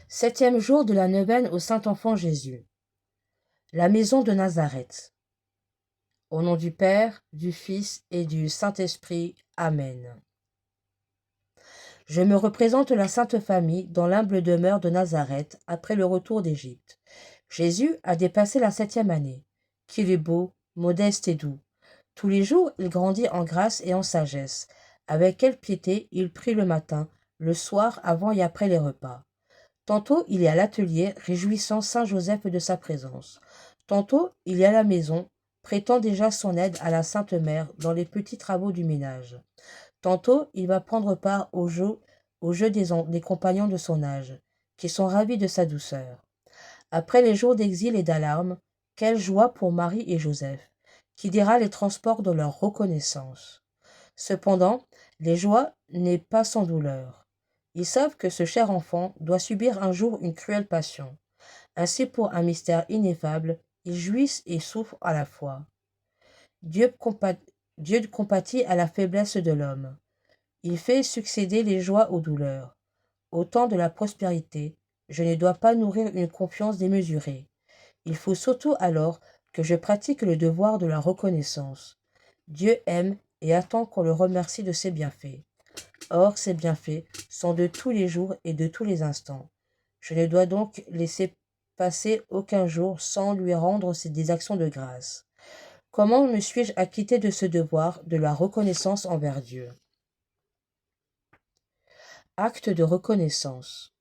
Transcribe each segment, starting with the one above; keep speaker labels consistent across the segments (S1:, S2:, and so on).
S1: Septième jour de la neuvaine au Saint-Enfant Jésus. La maison de Nazareth. Au nom du Père, du Fils et du Saint-Esprit. Amen. Je me représente la Sainte Famille dans l'humble demeure de Nazareth après le retour d'Égypte. Jésus a dépassé la 7e année. Qu'il est beau, modeste et doux. Tous les jours, il grandit en grâce et en sagesse. Avec quelle piété il prie le matin, le soir, avant et après les repas. Tantôt il est à l'atelier, réjouissant saint Joseph de sa présence. Tantôt il est à la maison, prêtant déjà son aide à la Sainte Mère dans les petits travaux du ménage. Tantôt il va prendre part au jeu des compagnons de son âge, qui sont ravis de sa douceur. Après les jours d'exil et d'alarme, quelle joie pour Marie et Joseph, qui dira les transports de leur reconnaissance. Cependant, les joies n'est pas sans douleur. Ils savent que ce cher enfant doit subir un jour une cruelle passion. Ainsi, pour un mystère ineffable, ils jouissent et souffrent à la fois. Dieu, Dieu compatit à la faiblesse de l'homme. Il fait succéder les joies aux douleurs. Au temps de la prospérité, je ne dois pas nourrir une confiance démesurée. Il faut surtout alors que je pratique le devoir de la reconnaissance. Dieu aime et attend qu'on le remercie de ses bienfaits. Or, ces bienfaits sont de tous les jours et de tous les instants. Je ne dois donc laisser passer aucun jour sans lui rendre des actions de grâce. Comment me suis-je acquitté de ce devoir de la reconnaissance envers Dieu? Acte de reconnaissance.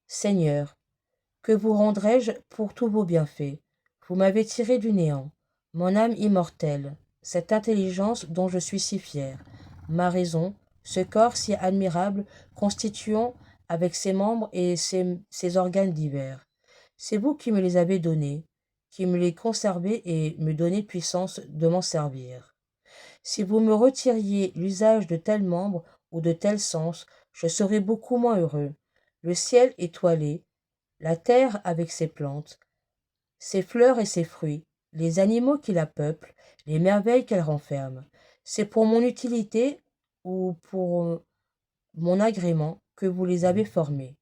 S1: Seigneur, que vous rendrai-je pour tous vos bienfaits? Vous m'avez tiré du néant, mon âme immortelle, cette intelligence dont je suis si fier, ma raison, ce corps si admirable, constituant avec ses membres et ses organes divers. C'est vous qui me les avez donnés, qui me les conservez et me donnez puissance de m'en servir. Si vous me retiriez l'usage de tels membres ou de tels sens, je serais beaucoup moins heureux. Le ciel étoilé, la terre avec ses plantes, ses fleurs et ses fruits, les animaux qui la peuplent, les merveilles qu'elle renferme. C'est pour mon utilité ou pour mon agrément que vous les avez formés.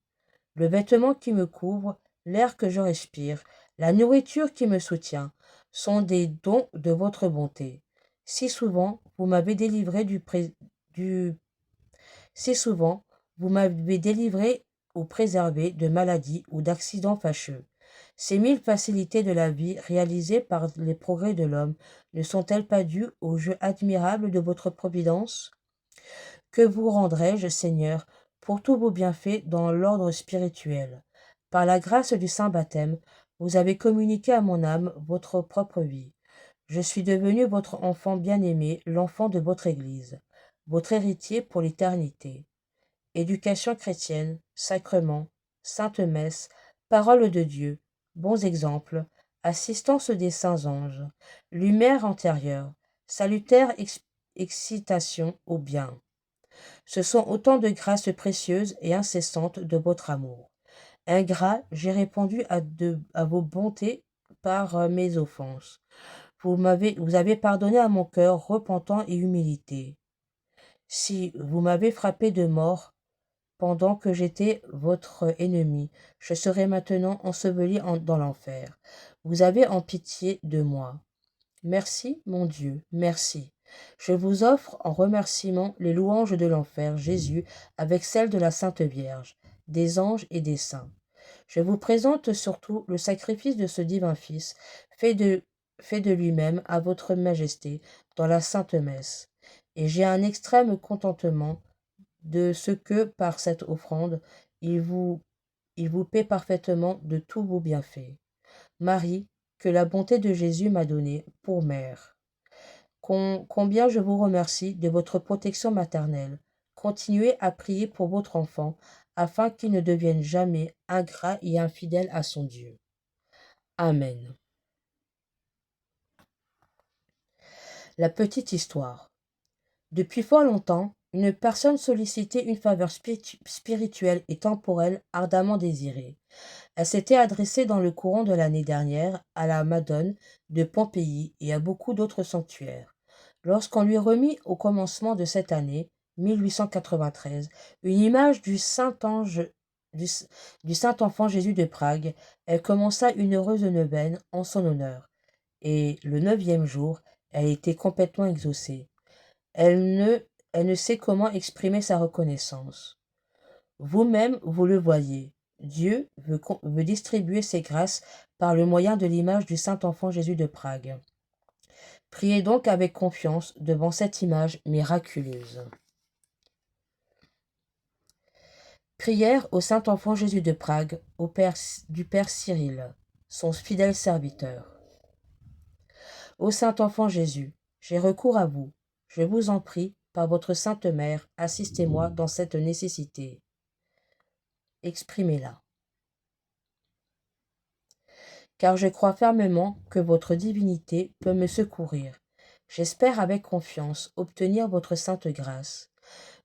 S1: Le vêtement qui me couvre, l'air que je respire, la nourriture qui me soutient, sont des dons de votre bonté. Si souvent vous m'avez délivré du si souvent vous m'avez délivré ou préservé de maladies ou d'accidents fâcheux. Ces 1000 facilités de la vie réalisées par les progrès de l'homme ne sont-elles pas dues au jeu admirable de votre providence? Que vous rendrai-je, Seigneur, pour tous vos bienfaits dans l'ordre spirituel? Par la grâce du saint baptême, vous avez communiqué à mon âme votre propre vie. Je suis devenu votre enfant bien-aimé, l'enfant de votre Église, votre héritier pour l'éternité. Éducation chrétienne, sacrement, sainte messe, parole de Dieu, bons exemples, assistance des saints anges, lumière antérieure, salutaire excitation au bien. Ce sont autant de grâces précieuses et incessantes de votre amour. Ingrat, j'ai répondu à vos bontés par mes offenses. Vous avez pardonné à mon cœur repentant et humilité. Si vous m'avez frappé de mort pendant que j'étais votre ennemi, je serais maintenant enseveli dans l'enfer. Vous avez en pitié de moi. Merci, mon Dieu, merci. Je vous offre en remerciement les louanges de l'enfer, Jésus, avec celles de la Sainte Vierge, des anges et des saints. Je vous présente surtout le sacrifice de ce divin Fils, fait de lui-même à votre majesté dans la Sainte Messe. Et j'ai un extrême contentement de ce que, par cette offrande, il vous paie parfaitement de tous vos bienfaits. Marie, que la bonté de Jésus m'a donnée pour mère. Combien je vous remercie de votre protection maternelle. Continuez à prier pour votre enfant, afin qu'il ne devienne jamais ingrat et infidèle à son Dieu. Amen. La petite histoire. Depuis fort longtemps, une personne sollicitait une faveur spirituelle et temporelle ardemment désirée. Elle s'était adressée dans le courant de l'année dernière à la Madone de Pompéi et à beaucoup d'autres sanctuaires. Lorsqu'on lui remit au commencement de cette année, 1893, une image du Saint-Ange du, du Saint-Enfant Jésus de Prague, elle commença une heureuse neuvaine en son honneur, et le 9e jour, elle était complètement exaucée. Elle ne sait comment exprimer sa reconnaissance. Vous-même, vous le voyez, Dieu veut distribuer ses grâces par le moyen de l'image du Saint-Enfant Jésus de Prague. Priez donc avec confiance devant cette image miraculeuse. Prière au Saint-Enfant Jésus de Prague, du Père Cyril, son fidèle serviteur. Ô Saint-Enfant Jésus, j'ai recours à vous. Je vous en prie, par votre Sainte Mère, assistez-moi dans cette nécessité. Exprimez-la. Car je crois fermement que votre divinité peut me secourir. J'espère avec confiance obtenir votre sainte grâce.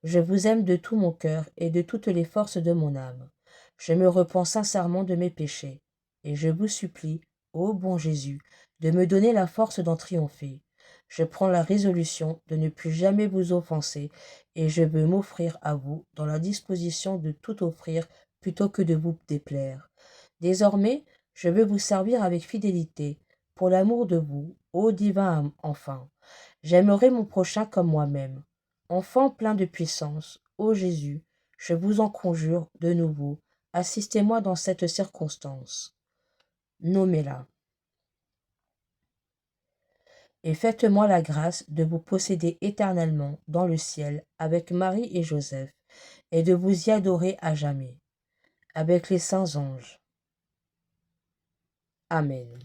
S1: Je vous aime de tout mon cœur et de toutes les forces de mon âme. Je me repens sincèrement de mes péchés, et je vous supplie, ô bon Jésus, de me donner la force d'en triompher. Je prends la résolution de ne plus jamais vous offenser, et je veux m'offrir à vous dans la disposition de tout offrir plutôt que de vous déplaire. Désormais, je veux vous servir avec fidélité, pour l'amour de vous, ô divin enfant. J'aimerai mon prochain comme moi-même. Enfant plein de puissance, ô Jésus, je vous en conjure de nouveau, assistez-moi dans cette circonstance. Nommez-la. Et faites-moi la grâce de vous posséder éternellement dans le ciel avec Marie et Joseph, et de vous y adorer à jamais, avec les saints anges. Amen.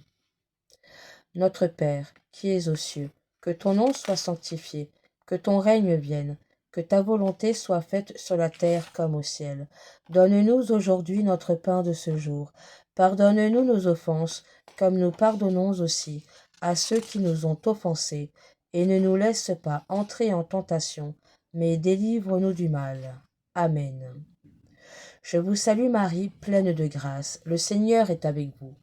S1: Notre Père, qui es aux cieux, que ton nom soit sanctifié, que ton règne vienne, que ta volonté soit faite sur la terre comme au ciel. Donne-nous aujourd'hui notre pain de ce jour. Pardonne-nous nos offenses, comme nous pardonnons aussi à ceux qui nous ont offensés. Et ne nous laisse pas entrer en tentation, mais délivre-nous du mal. Amen. Je vous salue Marie, pleine de grâce, le Seigneur est avec vous.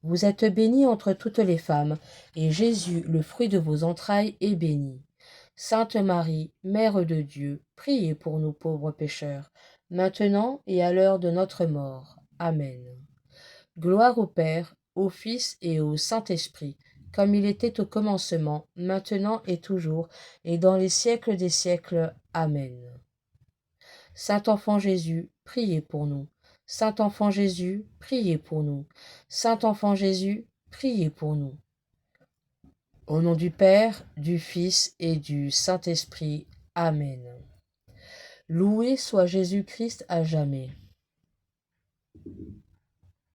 S1: Vous êtes bénie entre toutes les femmes, et Jésus, le fruit de vos entrailles, est béni. Sainte Marie, Mère de Dieu, priez pour nous pauvres pécheurs, maintenant et à l'heure de notre mort. Amen. Gloire au Père, au Fils et au Saint-Esprit, comme il était au commencement, maintenant et toujours, et dans les siècles des siècles. Amen. Saint-Enfant Jésus, priez pour nous. Saint-Enfant Jésus, priez pour nous. Saint-Enfant Jésus, priez pour nous. Au nom du Père, du Fils et du Saint-Esprit. Amen. Loué soit Jésus-Christ à jamais.